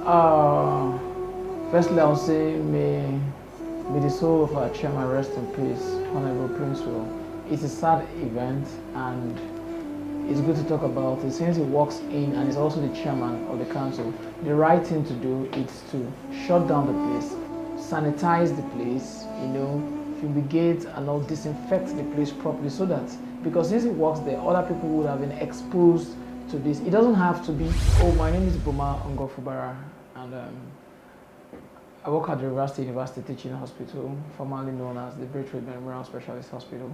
Uh, Firstly, I'll say may the soul of our chairman rest in peace, Honorable Prince Will. It's a sad event and it's good to talk about it since he walks in and is also the chairman of the council. The right thing to do is to shut down the place, sanitize the place, fumigate and all, disinfect the place properly so that, because since he works there, other people would have been exposed to this. It doesn't have to be, oh, my name is It-Boma Fubara and I work at the University Teaching Hospital, formerly known as the Braithwaite Memorial Specialist Hospital.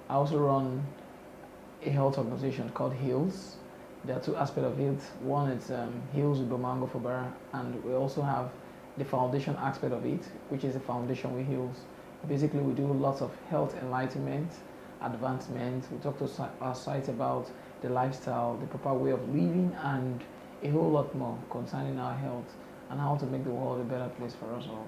I also run a health organization called HEALS. There are two aspects of it. One is HEALS with Bomango Fubara, and we also have the foundation aspect of it, which is the foundation with HEALS. Basically, we do lots of health enlightenment, advancement. We talk to our site about the lifestyle, the proper way of living, and a whole lot more concerning our health and how to make the world a better place for us all.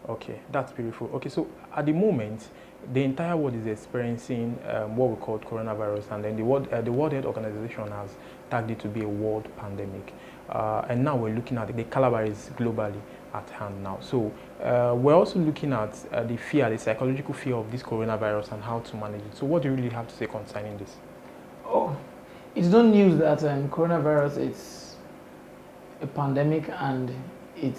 Okay, that's beautiful. Okay, so at the moment, the entire world is experiencing what we call coronavirus, and then the World Health Organization has tagged it to be a world pandemic. And now we're looking at the Kalabari globally at hand now. So we're also looking at the psychological fear of this coronavirus and how to manage it. So what do you really have to say concerning this? Oh, it's no news that coronavirus is a pandemic and it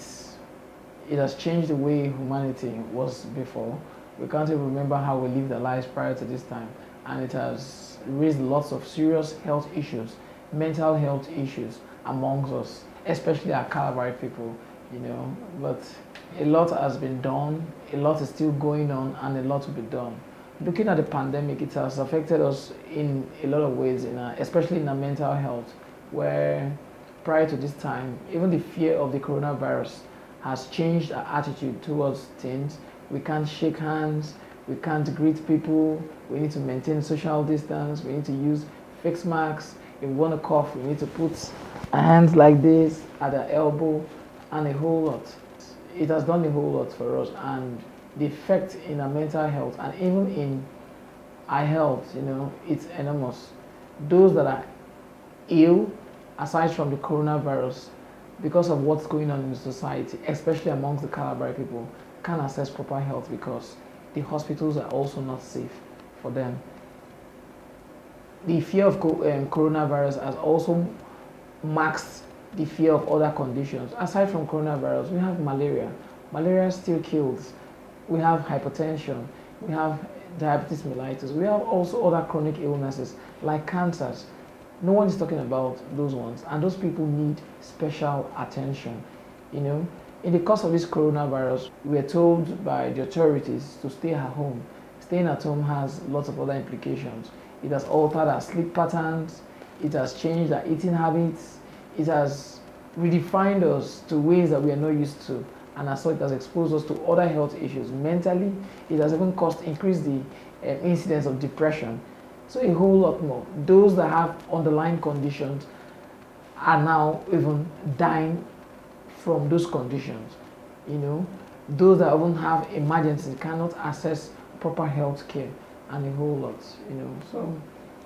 has changed the way humanity was before. We can't even remember how we lived our lives prior to this time, and it has raised lots of serious health issues, mental health issues amongst us, especially our Kalabari people, but a lot has been done, a lot is still going on, and a lot will be done. Looking at the pandemic, it has affected us in a lot of ways, especially in our mental health, where prior to this time, even the fear of the coronavirus has changed our attitude towards things. We can't shake hands, we can't greet people, we need to maintain social distance, we need to use face masks. If we want to cough, we need to put our hands like this at our elbow, and a whole lot. It has done a whole lot for us, and the effect in our mental health and even in our health, it's enormous. Those that are ill, aside from the coronavirus, because of what's going on in the society, especially amongst the Kalabari people, can't access proper health because the hospitals are also not safe for them. The fear of coronavirus has also masked the fear of other conditions. Aside from coronavirus, we have malaria. Malaria still kills. We have hypertension. We have diabetes mellitus. We have also other chronic illnesses like cancers. No one is talking about those ones, and those people need special attention. In the course of this coronavirus, we are told by the authorities to stay at home. Staying at home has lots of other implications. It has altered our sleep patterns, it has changed our eating habits, it has redefined us to ways that we are not used to, and as such it has exposed us to other health issues. Mentally, it has even increased the incidence of depression. So a whole lot more. Those that have underlying conditions are now even dying from those conditions. Those that even have emergencies cannot access proper health care, and a whole lot. So.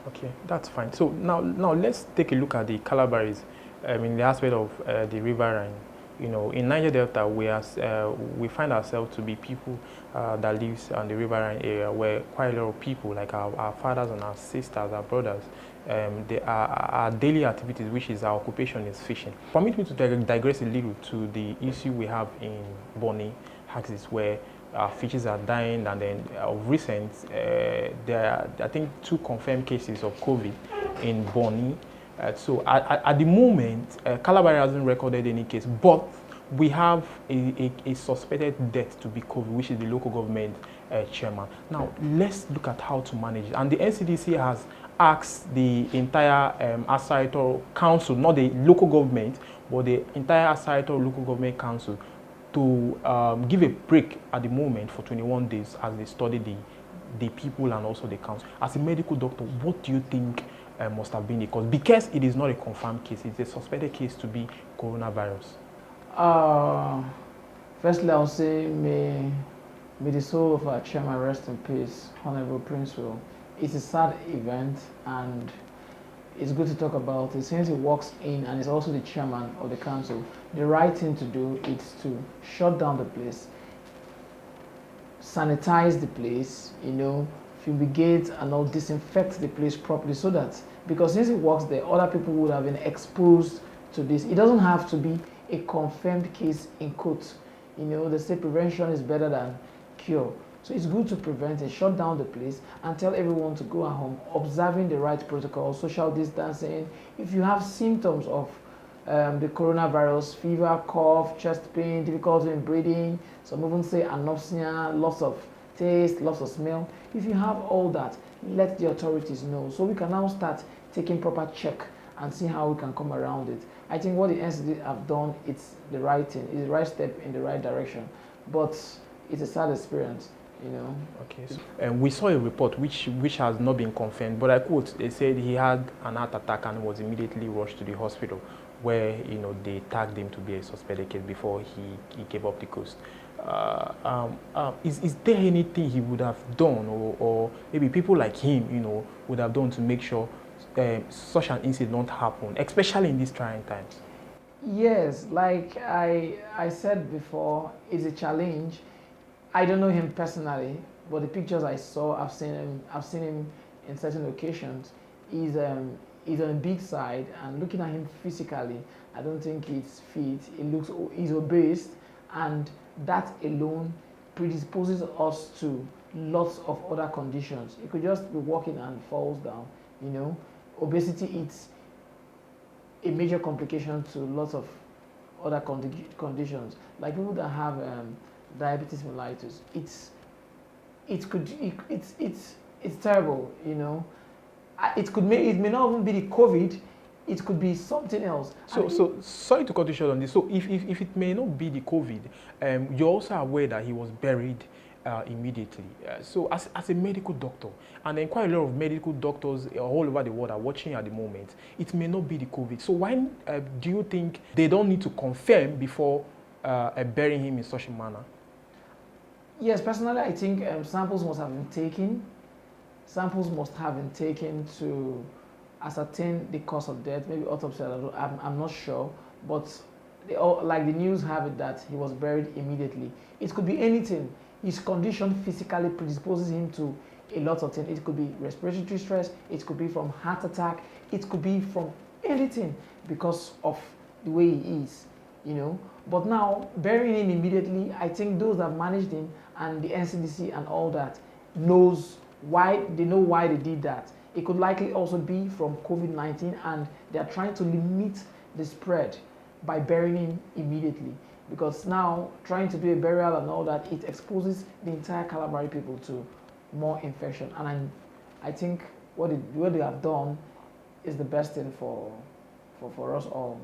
Okay, that's fine. So now let's take a look at the Calabaris in the aspect of the riverine. In Niger Delta, we find ourselves to be people that lives on the riverine area, where quite a lot of people, like our fathers and our sisters, our brothers, our daily activities, which is our occupation, is fishing. Permit me to digress a little to the issue we have in Bonny axis, where fishes are dying, and then of recent, there are, I think, 2 confirmed cases of COVID in Bonny. So at the moment, Kalabari hasn't recorded any case, but we have a suspected death to be COVID, which is the local government chairman. Now, let's look at how to manage it. And the NCDC has asked the entire ASALGA council, not the local government, but the entire ASALGA local government council, to give a break at the moment for 21 days as they study the people and also the council. As a medical doctor, what do you think must have been the cause? Because it is not a confirmed case, it's a suspected case to be coronavirus. Firstly, I'll say may the soul of our chairman rest in peace, Honorable Prince Will. It's a sad event, and it's good to talk about it. Since he walks in and is also the chairman of the council, the right thing to do is to shut down the place, sanitize the place, fumigate and all, disinfect the place properly, so that, because since he works there, other people would have been exposed to this. It doesn't have to be a confirmed case in quotes. They say prevention is better than cure. So it's good to prevent and shut down the place and tell everyone to go at home, observing the right protocol, social distancing. If you have symptoms of the coronavirus, fever, cough, chest pain, difficulty in breathing, some even say anosmia, loss of taste, loss of smell. If you have all that, let the authorities know, so we can now start taking proper check and see how we can come around it. I think what the NCD have done, it's the right thing, it's the right step in the right direction, but it's a sad experience. Okay, so, we saw a report which has not been confirmed, but I quote, they said he had an heart attack and was immediately rushed to the hospital, where they tagged him to be a suspected case before he gave up the ghost. Is there anything he would have done, or maybe people like him, would have done to make sure such an incident don't happen, especially in these trying times? Yes, like I said before, it's a challenge. I don't know him personally, but the pictures I saw, I've seen him in certain occasions. He's on a big side, and looking at him physically, I don't think he's fit. He's obese, and that alone predisposes us to lots of other conditions. He could just be walking and falls down. Obesity is a major complication to lots of other conditions, like people that have diabetes mellitus. It's terrible. It may not even be the COVID. It could be something else. So sorry to cut you short on this. So if it may not be the COVID, you're also aware that he was buried immediately. So as a medical doctor, and then quite a lot of medical doctors all over the world are watching at the moment, it may not be the COVID. So why do you think they don't need to confirm before burying him in such a manner? Yes, personally, I think samples must have been taken. Samples must have been taken to ascertain the cause of death. Maybe autopsy. I'm not sure, but like the news have it that he was buried immediately. It could be anything. His condition physically predisposes him to a lot of things. It could be respiratory stress. It could be from heart attack. It could be from anything because of the way he is. But now burying him immediately, I think those that managed him and the NCDC and all that knows why. They know why they did that. It could likely also be from COVID-19, and they are trying to limit the spread by burying him immediately, because now trying to do a burial and all that, it exposes the entire Kalabari people to more infection. And I think what they have done is the best thing for us all.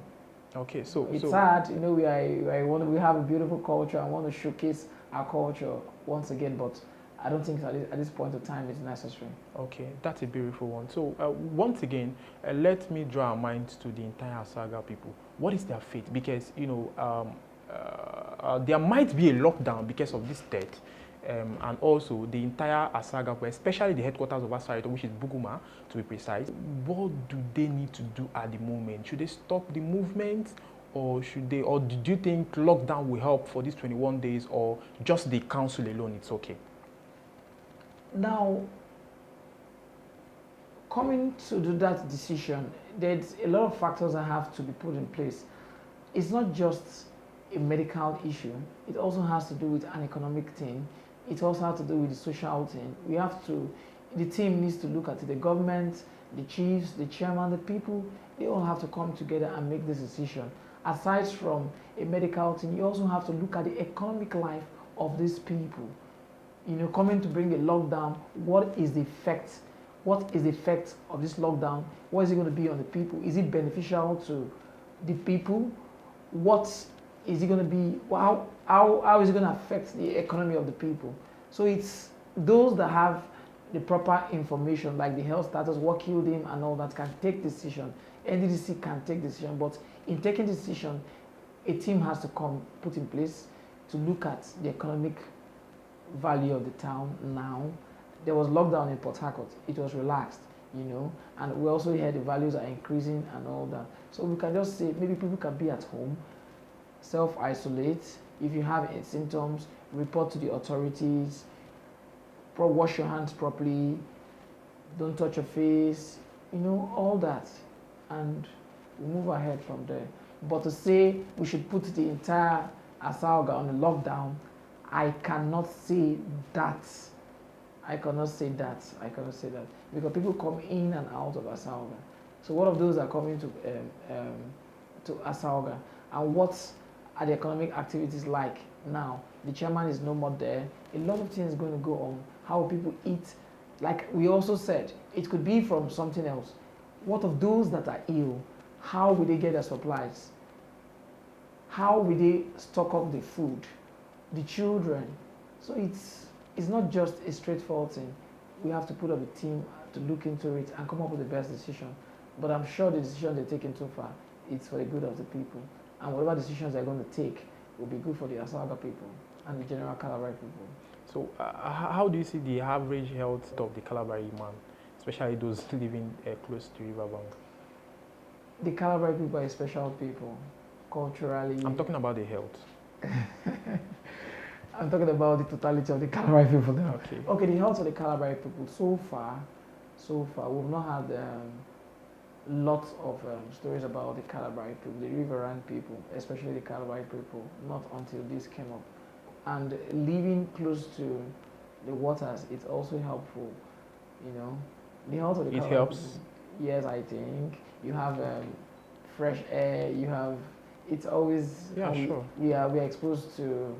Okay, so it's sad, we have a beautiful culture and want to showcase our culture once again, but I don't think at this point of time it's necessary. Okay, that's a beautiful one. So once again, let me draw our minds to the entire ASALGA people. What is their fate? Because there might be a lockdown because of this death, and also the entire ASALGA, especially the headquarters of ASALGA, which is Buguma, to be precise. What do they need to do at the moment? Should they stop the movement, or do you think lockdown will help for these 21 days, or just the council alone, it's okay? Now, coming to do that decision, there's a lot of factors that have to be put in place. It's not just a medical issue. It also has to do with an economic thing. It also has to do with the social thing. The team needs to look at it. The government, the chiefs, the chairman, the people, they all have to come together and make this decision. Aside from a medical thing, you also have to look at the economic life of these people. Coming to bring a lockdown, what is the effect? What is the effect of this lockdown? What is it going to be on the people? Is it beneficial to the people? What is it going to be? How is it going to affect the economy of the people? So it's those that have the proper information, like the health status, what killed him and all that, can take decision. NDDC can take decision, but in taking decision, a team has to come put in place to look at the economic value of the town now. There was lockdown in Port Harcourt. It was relaxed. you know, and we also hear the values are increasing and all that. So we can just say maybe people can be at home, self-isolate. If you have symptoms, report to the authorities, wash your hands properly, don't touch your face, you know, all that, and we move ahead from there. But to say we should put the entire ASALGA on a lockdown, I cannot say that. I cannot say that. I cannot say that because people come in and out of ASALGA. So what of those are coming to ASALGA, and what are the economic activities like now? The chairman is no more there. A lot of things are going to go on. How people eat, like we also said, it could be from something else. What of those that are ill? How will they get their supplies? How will they stock up the food? The children. So it's not just a straightforward thing. We have to put up a team to look into it and come up with the best decision. But I'm sure the decision they're taking so far, it's for the good of the people. And whatever decisions they're going to take will be good for the ASALGA people and the general Kalabari people. So how do you see the average health of the Kalabari man, especially those living close to riverbank? The Kalabari people are special people, culturally. I'm talking about the health. I'm talking about the totality of the Kalabari people now. Okay. Okay, the health of the Kalabari people, so far, we've not had lots of stories about the Kalabari people, the riverine people, especially the Kalabari people, not until this came up. And living close to the waters, it's also helpful, you know. The health of the Kalabari helps. people, yes, I think. You have fresh air, you have, it's always, sure. We are exposed to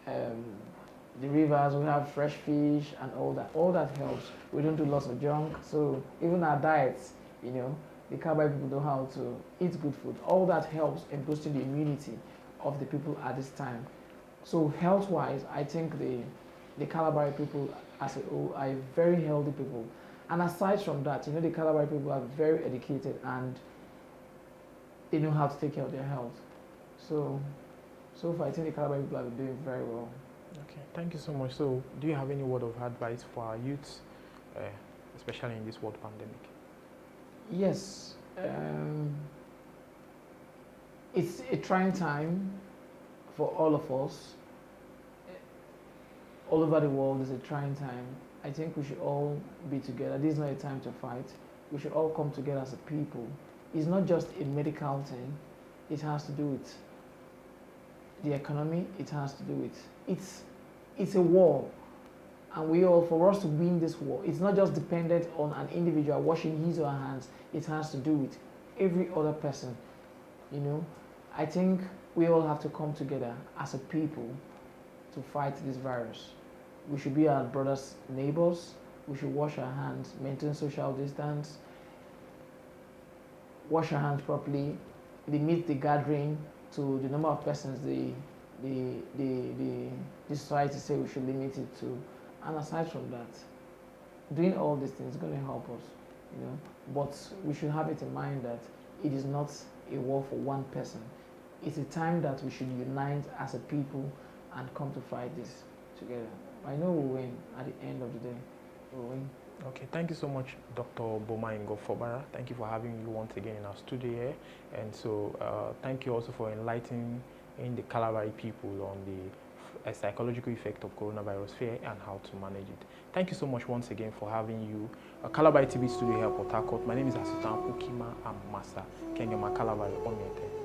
the rivers, we have fresh fish and all that helps. We don't do lots of junk, so even our diets, you know, the Kalabari people know how to eat good food. All that helps in boosting the immunity of the people at this time. So health-wise, I think the Kalabari people as a whole are very healthy people. And aside from that, you know, the Kalabari people are very educated and they know how to take care of their health. So far, I think the Kalabari people are doing very well. Okay, thank you so much. So, do you have any word of advice for our youths, especially in this world pandemic? Yes, it's a trying time for all of us. All over the world is a trying time. I think we should all be together. This is not a time to fight. We should all come together as a people. It's not just a medical thing. It has to do with the economy. It has to do with, it's a war. And for us to win this war, it's not just dependent on an individual washing his or her hands. It has to do with every other person, you know. I think we all have to come together as a people to fight this virus. We should be our brothers' neighbors. We should wash our hands, maintain social distance, wash our hands properly, limit the gathering to the number of persons the society say we should limit it to. And aside from that, doing all these things is going to help us, you know. But we should have it in mind that it is not a war for one person. It's a time that we should unite as a people and come to fight this together. I know we'll win at the end of the day. We'll win. Okay, thank you so much, Dr. Boma Ingo Fubara. Thank you for having me once again in our studio here. And so thank you also for enlightening the Kalabari people on the psychological effect of coronavirus fear and how to manage it. Thank you so much once again for having you. Kalabari TV studio here at Port Harcourt. My name is Asitan Pukima. I'm Master Kengema Kalabari Onyete.